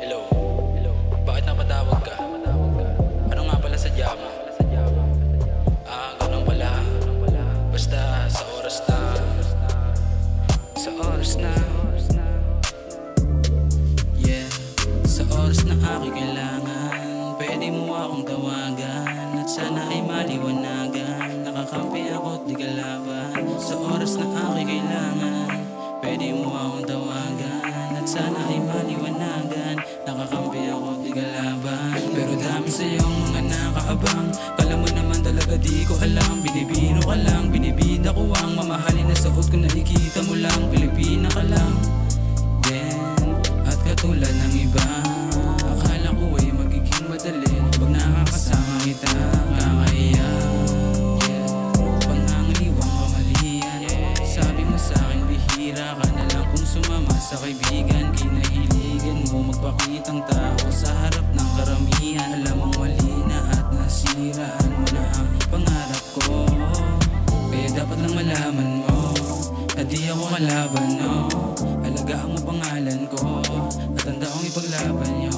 Hello. Bakit napatawag ka? Ano nga pala sadya mo? Ganun pala. Basta sa oras na. Yeah, sa oras na ako'y kailangan, pwede mo akong tawagan, at sana ay maliwanagan. Nakakampi ako't di kalaban. Sa oras na ako'y kailangan, pwede mo akong tawagan, at sana ay maliwanagan. Nakakampi ako't di kalaban. Pero dami sa'yong mga nakaabang, kala mo naman talaga di ko alam. Binibiro ka lang, binibida ko ang mamahalin na suot ko, nakikita mo lang, Pilipina ka lang din. At katulad ng iba, akala ko ay magiging madali pag nakakasama kita. Kakahiya, pangangaliwang kamalian. Sabi mo sa'kin bihira ka na lang kung sumama sa kaibigan. Kinahiligan mo magpakitang tao sa harap ng karamihan. Alam mong mali na at nasiraan mo na ang pangarap ko. Kaya dapat lang malaman mo na di ako kalaban, no. Alagaan mo pangalan ko at tanda kong ipaglaban nyo.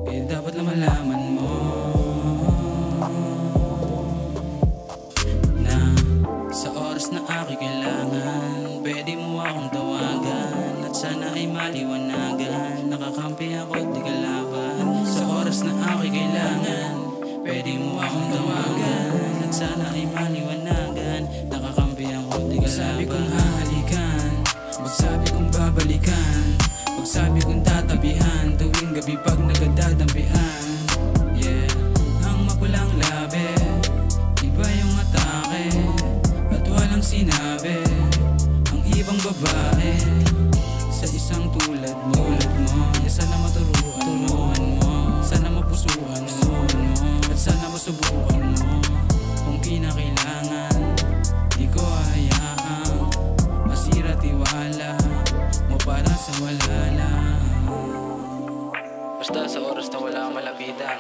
Kaya dapat lang malaman mo na sa oras na ako'y kailangan, pwede mo akong tawagan, at sana ay maliwanagan. Nakakampi ako't di kalaban. Sa oras na ako'y kailangan, pwede mo akong tawagan, at sana ay maliwanagan. Nakakampi ako't di kalaban. Magsabi kong hahalikan, magsabi kong babalikan, magsabi kong tatabihan, tuwing gabi pag nagdadampian. Yeah, ang mapulang labi, iba yung atake, at walang sinabi ang ibang babae sa isang tulad mo. Sana maturuan mo, sana mapusuan mo, at sana masubukan mo. Kung kinakailangan, di ko hayaang masira tiwala mo para sa wala lang. Basta sa oras na wala kang malapitan,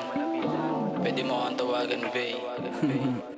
pwede mo akong tawagan, babe.